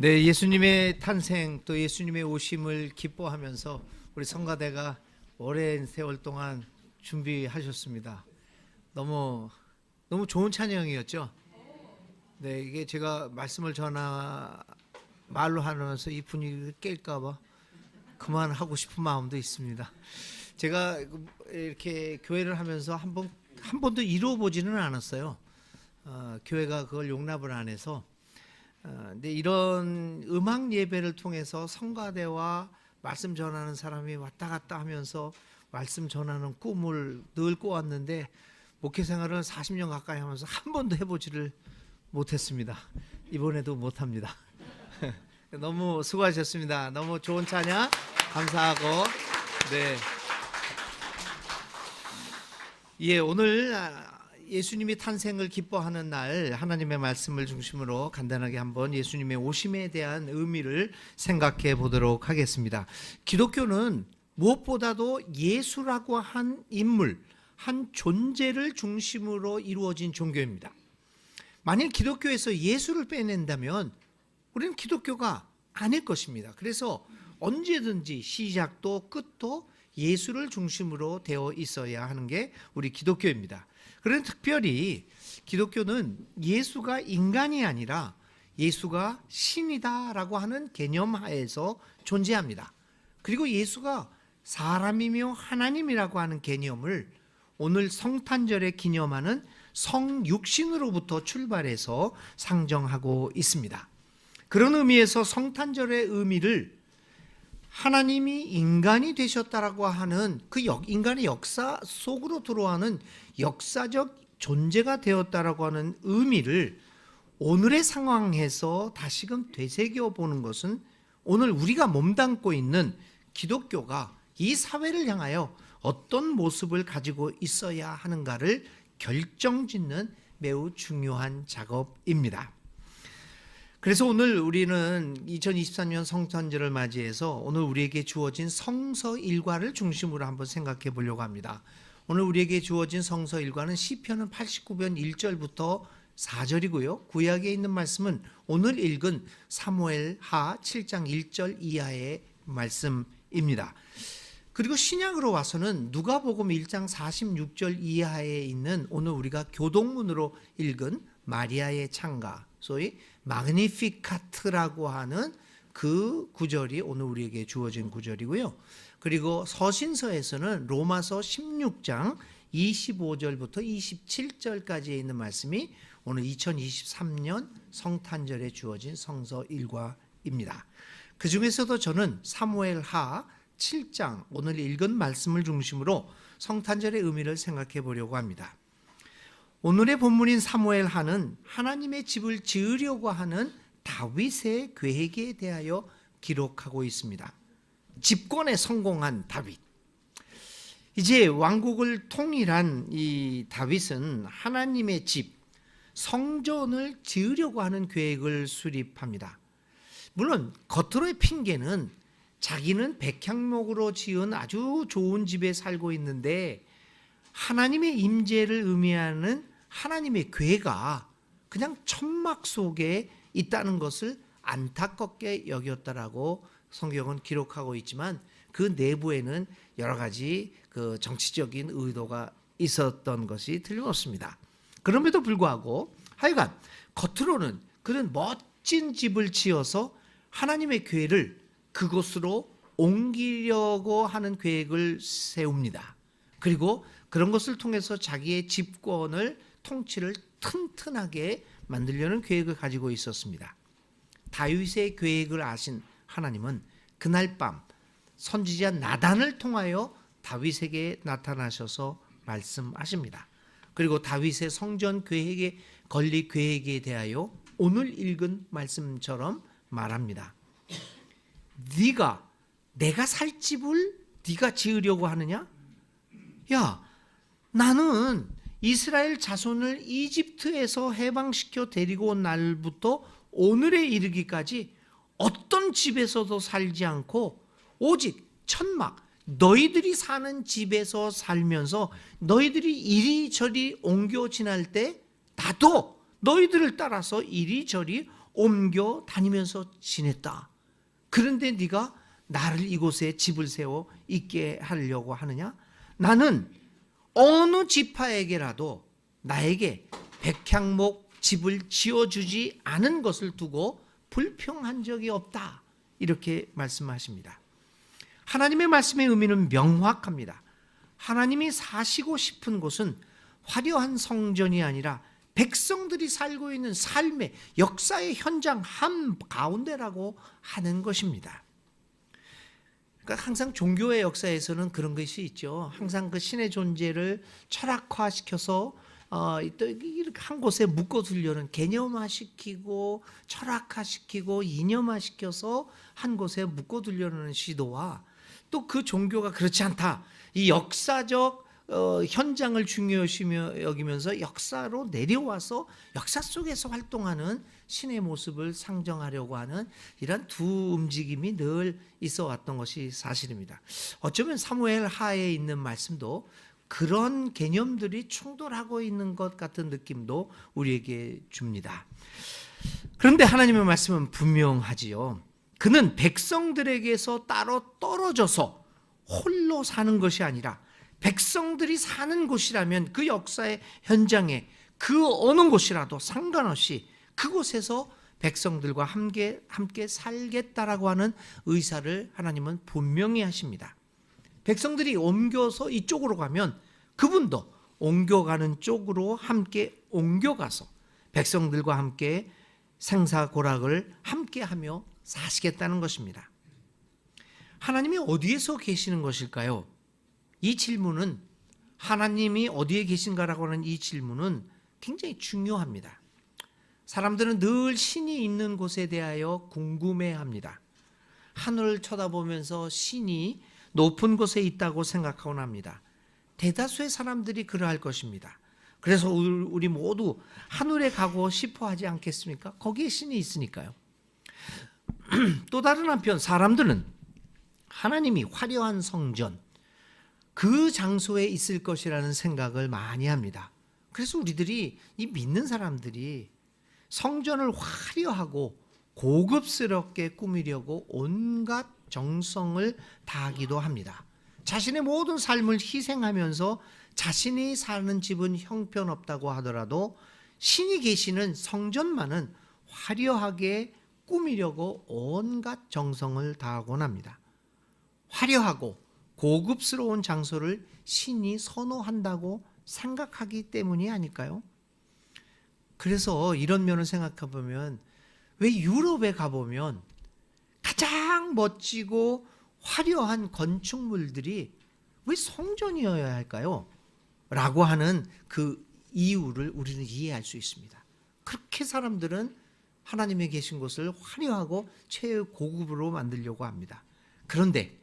네, 예수님의 탄생 또 예수님의 오심을 기뻐하면서 우리 성가대가 오랜 세월 동안 준비하셨습니다. 너무 좋은 찬양이었죠. 네, 이게 제가 말씀을 말로 하면서 이 분위기를 깰까봐 그만하고 싶은 마음도 있습니다. 제가 이렇게 교회를 하면서 한 번도 이루어보지는 않았어요. 교회가 그걸 용납을 안 해서. 근데 이런 음악 예배를 통해서 성가대와 말씀 전하는 사람이 왔다 갔다 하면서 말씀 전하는 꿈을 늘 꿔왔는데 목회 생활을 40년 가까이 하면서 한 번도 해보지를 못했습니다. 이번에도 못합니다. 너무 수고하셨습니다. 너무 좋은 찬양 감사하고, 네. 예, 오늘 예수님이 탄생을 기뻐하는 날, 하나님의 말씀을 중심으로 간단하게 한번 예수님의 오심에 대한 의미를 생각해 보도록 하겠습니다. 기독교는 무엇보다도 예수라고 한 인물, 한 존재를 중심으로 이루어진 종교입니다. 만일 기독교에서 예수를 빼낸다면 우리는 기독교가 아닐 것입니다. 그래서 언제든지 시작도 끝도 예수를 중심으로 되어 있어야 하는 게 우리 기독교입니다. 그런데 특별히 기독교는 예수가 인간이 아니라 예수가 신이다라고 하는 개념 하에서 존재합니다. 그리고 예수가 사람이며 하나님이라고 하는 개념을 오늘 성탄절에 기념하는 성육신으로부터 출발해서 상정하고 있습니다. 그런 의미에서 성탄절의 의미를 하나님이 인간이 되셨다라고 하는 그 인간의 역사 속으로 들어가는 역사적 존재가 되었다라고 하는 의미를 오늘의 상황에서 다시금 되새겨 보는 것은 오늘 우리가 몸담고 있는 기독교가 이 사회를 향하여 어떤 모습을 가지고 있어야 하는가를 결정짓는 매우 중요한 작업입니다. 그래서 오늘 우리는 2024년 성탄절을 맞이해서 오늘 우리에게 주어진 성서 일과를 중심으로 한번 생각해 보려고 합니다. 오늘 우리에게 주어진 성서 일과는 시편은 89편 1절부터 4절이고요. 구약에 있는 말씀은 오늘 읽은 사무엘하 7장 1절 이하의 말씀입니다. 그리고 신약으로 와서는 누가복음 1장 46절 이하에 있는 오늘 우리가 교동문으로 읽은 마리아의 창가, 소위 마그니피카트라고 하는 그 구절이 오늘 우리에게 주어진 구절이고요. 그리고 서신서에서는 로마서 16장 25절부터 27절까지에 있는 말씀이 오늘 2023년 성탄절에 주어진 성서 일과입니다. 그 중에서도 저는 사무엘하 7장 오늘 읽은 말씀을 중심으로 성탄절의 의미를 생각해 보려고 합니다. 오늘의 본문인 사무엘하는 하나님의 집을 지으려고 하는 다윗의 계획에 대하여 기록하고 있습니다. 집권에 성공한 다윗. 이제 왕국을 통일한 이 다윗은 하나님의 집, 성전을 지으려고 하는 계획을 수립합니다. 물론 겉으로의 핑계는 자기는 백향목으로 지은 아주 좋은 집에 살고 있는데 하나님의 임재를 의미하는 하나님의 궤가 그냥 천막 속에 있다는 것을 안타깝게 여겼다라고 성경은 기록하고 있지만 그 내부에는 여러 가지 그 정치적인 의도가 있었던 것이 틀림없습니다. 그럼에도 불구하고 하여간 겉으로는 그는 멋진 집을 지어서 하나님의 궤를 그곳으로 옮기려고 하는 계획을 세웁니다. 그리고 그런 것을 통해서 자기의 집권을 통치를 튼튼하게 만들려는 계획을 가지고 있었습니다. 다윗의 계획을 아신 하나님은 그날 밤 선지자 나단을 통하여 다윗에게 나타나셔서 말씀하십니다. 그리고 다윗의 성전 계획에 건립 계획에 대하여 오늘 읽은 말씀처럼 말합니다. 내가 살 집을 네가 지으려고 하느냐? 야, 나는 이스라엘 자손을 이집트에서 해방시켜 데리고 온 날부터 오늘에 이르기까지 어떤 집에서도 살지 않고 오직 천막, 너희들이 사는 집에서 살면서 너희들이 이리저리 옮겨 지날 때 나도 너희들을 따라서 이리저리 옮겨 다니면서 지냈다. 그런데 네가 나를 이곳에 집을 세워 있게 하려고 하느냐? 나는 어느 지파에게라도 나에게 백향목 집을 지어주지 않은 것을 두고 불평한 적이 없다. 이렇게 말씀하십니다. 하나님의 말씀의 의미는 명확합니다. 하나님이 사시고 싶은 곳은 화려한 성전이 아니라 백성들이 살고 있는 삶의 역사의 현장 한가운데라고 하는 것입니다. 그러니까 항상 종교의 역사에서는 그런 것이 있죠. 항상 그 신의 존재를 철학화시켜서 한 곳에 묶어두려는, 개념화시키고 철학화시키고 이념화시켜서 한 곳에 묶어두려는 시도와, 또 그 종교가 그렇지 않다, 이 역사적 현장을 중요시 여기면서 역사로 내려와서 역사 속에서 활동하는 신의 모습을 상정하려고 하는 이런 두 움직임이 늘 있어 왔던 것이 사실입니다. 어쩌면 사무엘 하에 있는 말씀도 그런 개념들이 충돌하고 있는 것 같은 느낌도 우리에게 줍니다. 그런데 하나님의 말씀은 분명하지요. 그는 백성들에게서 따로 떨어져서 홀로 사는 것이 아니라 백성들이 사는 곳이라면 그 역사의 현장에 그 어느 곳이라도 상관없이 그곳에서 백성들과 함께 살겠다라고 하는 의사를 하나님은 분명히 하십니다. 백성들이 옮겨서 이쪽으로 가면 그분도 옮겨가는 쪽으로 함께 옮겨가서 백성들과 함께 생사고락을 함께하며 사시겠다는 것입니다. 하나님이 어디에서 계시는 것일까요? 이 질문은, 하나님이 어디에 계신가라고 하는 이 질문은 굉장히 중요합니다. 사람들은 늘 신이 있는 곳에 대하여 궁금해합니다. 하늘을 쳐다보면서 신이 높은 곳에 있다고 생각하곤 합니다. 대다수의 사람들이 그러할 것입니다. 그래서 우리 모두 하늘에 가고 싶어 하지 않겠습니까? 거기에 신이 있으니까요. 또 다른 한편 사람들은 하나님이 화려한 성전, 그 장소에 있을 것이라는 생각을 많이 합니다. 그래서 우리들이, 이 믿는 사람들이 성전을 화려하고 고급스럽게 꾸미려고 온갖 정성을 다하기도 합니다. 자신의 모든 삶을 희생하면서 자신이 사는 집은 형편없다고 하더라도 신이 계시는 성전만은 화려하게 꾸미려고 온갖 정성을 다하곤 합니다. 화려하고 고급스러운 장소를 신이 선호한다고 생각하기 때문이 아닐까요? 그래서 이런 면을 생각해 보면, 왜 유럽에 가보면 가장 멋지고 화려한 건축물들이 왜 성전이어야 할까요? 라고 하는 그 이유를 우리는 이해할 수 있습니다. 그렇게 사람들은 하나님의 계신 곳을 화려하고 최고급으로 만들려고 합니다. 그런데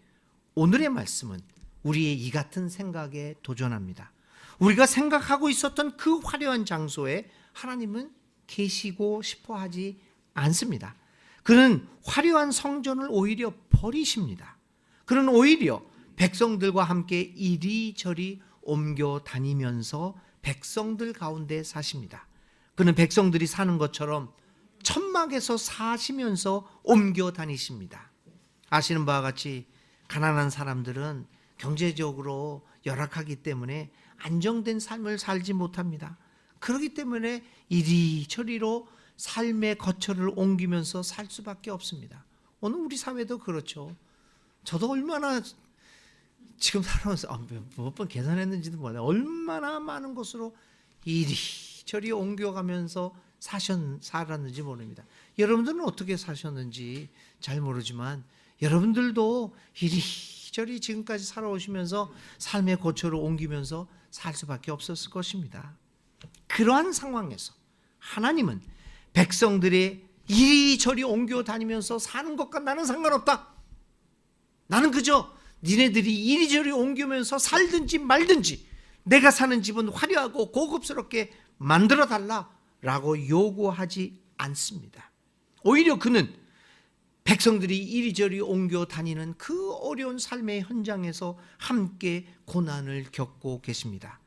오늘의 말씀은 우리의 이 같은 생각에 도전합니다. 우리가 생각하고 있었던 그 화려한 장소에 하나님은 계시고 싶어 하지 않습니다. 그는 화려한 성전을 오히려 버리십니다. 그는 오히려 백성들과 함께 이리저리 옮겨 다니면서 백성들 가운데 사십니다. 그는 백성들이 사는 것처럼 천막에서 사시면서 옮겨 다니십니다. 아시는 바와 같이 가난한 사람들은 경제적으로 열악하기 때문에 안정된 삶을 살지 못합니다. 그렇기 때문에 이리저리로 삶의 거처를 옮기면서 살 수밖에 없습니다. 오늘 우리 사회도 그렇죠. 저도 얼마나 지금 살아오면서 몇 번 계산했는지도 몰라요. 얼마나 많은 곳으로 이리저리 옮겨가면서 살았는지 모릅니다. 여러분들은 어떻게 사셨는지 잘 모르지만 여러분들도 이리저리 지금까지 살아오시면서 삶의 고초를 옮기면서 살 수밖에 없었을 것입니다. 그러한 상황에서 하나님은 백성들이 이리저리 옮겨 다니면서 사는 것과 나는 상관없다. 나는 그저 니네들이 이리저리 옮기면서 살든지 말든지 내가 사는 집은 화려하고 고급스럽게 만들어 달라라고 요구하지 않습니다. 오히려 그는 백성들이 이리저리 옮겨 다니는 그 어려운 삶의 현장에서 함께 고난을 겪고 계십니다.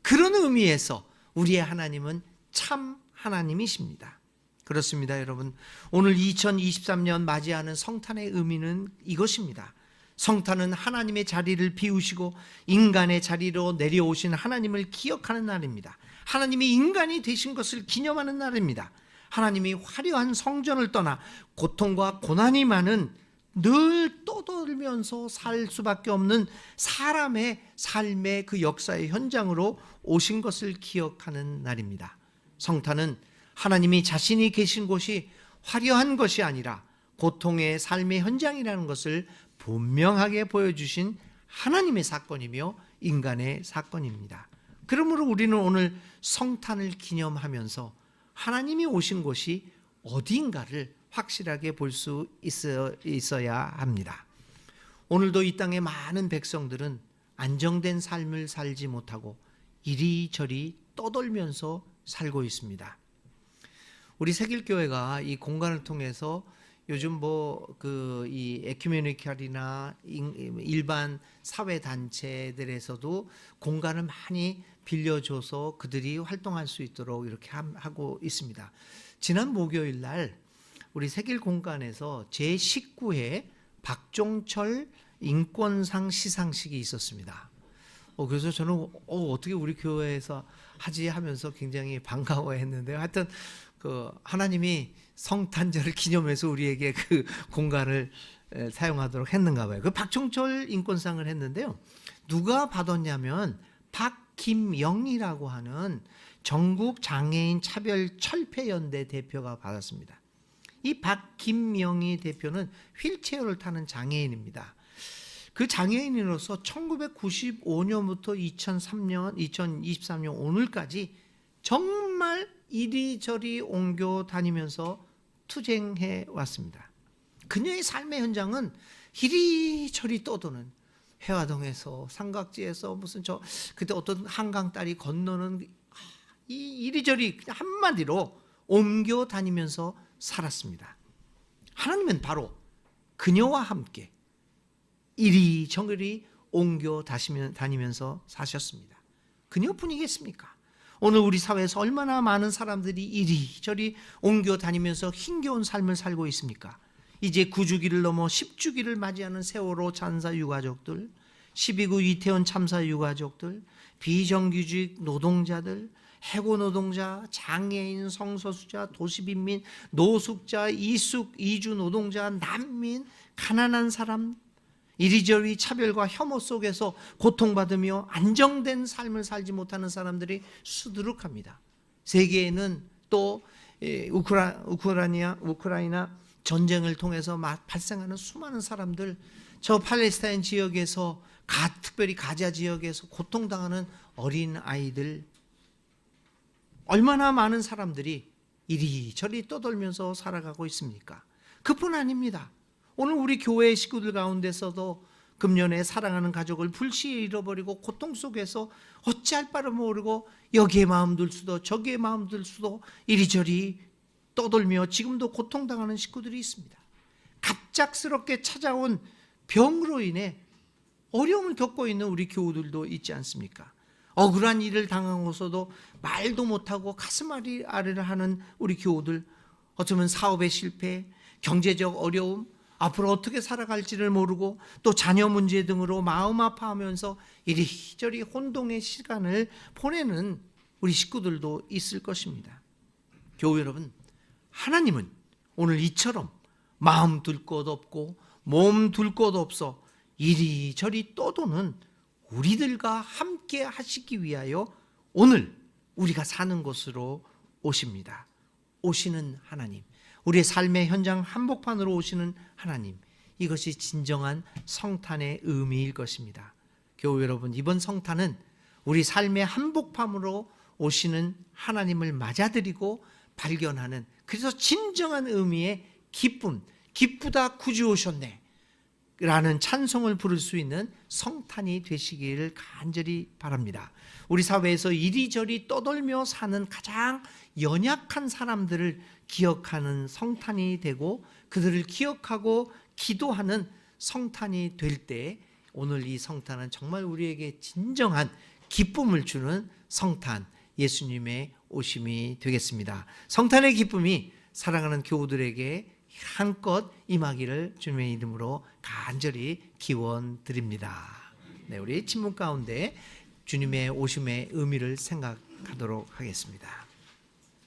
그런 의미에서 우리의 하나님은 참 하나님이십니다. 그렇습니다, 여러분. 오늘 2023년 맞이하는 성탄의 의미는 이것입니다. 성탄은 하나님의 자리를 비우시고 인간의 자리로 내려오신 하나님을 기억하는 날입니다. 하나님이 인간이 되신 것을 기념하는 날입니다. 하나님이 화려한 성전을 떠나 고통과 고난이 많은 늘 떠돌면서 살 수밖에 없는 사람의 삶의 그 역사의 현장으로 오신 것을 기억하는 날입니다. 성탄은 하나님이 자신이 계신 곳이 화려한 것이 아니라 고통의 삶의 현장이라는 것을 분명하게 보여주신 하나님의 사건이며 인간의 사건입니다. 그러므로 우리는 오늘 성탄을 기념하면서 하나님이 오신 곳이 어디인가를 확실하게 볼 수 있어야 합니다. 오늘도 이 땅의 많은 백성들은 안정된 삶을 살지 못하고 이리저리 떠돌면서 살고 있습니다. 우리 세길교회가 이 공간을 통해서 요즘 이 에큐메니칼이나 일반 사회 단체들에서도 공간을 많이 빌려줘서 그들이 활동할 수 있도록 이렇게 하고 있습니다. 지난 목요일 날 우리 세길 공간에서 제19회 박종철 인권상 시상식이 있었습니다. 그래서 저는 어떻게 우리 교회에서 하지 하면서 굉장히 반가워했는데요. 하여튼 하나님이 성탄절을 기념해서 우리에게 그 공간을 사용하도록 했는가 봐요. 그 박종철 인권상을 했는데요. 누가 받았냐면 박김영이라고 하는 전국 장애인 차별 철폐연대 대표가 받았습니다. 이 박김영희 대표는 휠체어를 타는 장애인입니다. 그 장애인으로서 1995년부터 2023년 오늘까지 정말 이리저리 옮겨 다니면서 투쟁해 왔습니다. 그녀의 삶의 현장은 이리저리 떠도는 해화동에서 삼각지에서 그때 어떤 한강 다리 건너는 이리저리 한마디로 옮겨 다니면서 살았습니다. 하나님은 바로 그녀와 함께 이리저리 옮겨 다니면서 사셨습니다. 그녀뿐이겠습니까? 오늘 우리 사회에서 얼마나 많은 사람들이 이리저리 옮겨 다니면서 힘겨운 삶을 살고 있습니까? 이제 9주기를 넘어 10주기를 맞이하는 세월호 참사 유가족들, 12구 이태원 참사 유가족들, 비정규직 노동자들, 해고 노동자, 장애인, 성소수자, 도시빈민, 노숙자, 이주 노동자, 난민, 가난한 사람, 이리저리 차별과 혐오 속에서 고통받으며 안정된 삶을 살지 못하는 사람들이 수두룩합니다. 세계에는 또 우크라이나 전쟁을 통해서 발생하는 수많은 사람들, 저 팔레스타인 지역에서 특별히 가자 지역에서 고통당하는 어린 아이들, 얼마나 많은 사람들이 이리저리 떠돌면서 살아가고 있습니까? 그뿐 아닙니다. 오늘 우리 교회 식구들 가운데서도 금년에 사랑하는 가족을 불시에 잃어버리고 고통 속에서 어찌할 바를 모르고 여기에 마음 둘 수도 저기에 마음 둘 수도 이리저리 떠돌며 지금도 고통당하는 식구들이 있습니다. 갑작스럽게 찾아온 병으로 인해 어려움을 겪고 있는 우리 교우들도 있지 않습니까? 억울한 일을 당하고서도 말도 못하고 가슴 아래를 하는 우리 교우들, 어쩌면 사업의 실패, 경제적 어려움, 앞으로 어떻게 살아갈지를 모르고 또 자녀 문제 등으로 마음 아파하면서 이리저리 혼동의 시간을 보내는 우리 식구들도 있을 것입니다. 교우 여러분, 하나님은 오늘 이처럼 마음 둘 곳 없고 몸 둘 곳 없어 이리저리 떠도는 우리들과 함께 하시기 위하여 오늘 우리가 사는 곳으로 오십니다. 오시는 하나님, 우리의 삶의 현장 한복판으로 오시는 하나님, 이것이 진정한 성탄의 의미일 것입니다. 교우 여러분, 이번 성탄은 우리 삶의 한복판으로 오시는 하나님을 맞아들이고 발견하는, 그래서 진정한 의미의 기쁨, 기쁘다 구주 오셨네 라는 찬송을 부를 수 있는 성탄이 되시기를 간절히 바랍니다. 우리 사회에서 이리저리 떠돌며 사는 가장 연약한 사람들을 기억하는 성탄이 되고 그들을 기억하고 기도하는 성탄이 될 때 오늘 이 성탄은 정말 우리에게 진정한 기쁨을 주는 성탄, 예수님의 오심이 되겠습니다. 성탄의 기쁨이 사랑하는 교우들에게 한껏 임하기를 주님의 이름으로 간절히 기원드립니다. 네, 우리 친문 가운데 주님의 오심의 의미를 생각하도록 하겠습니다.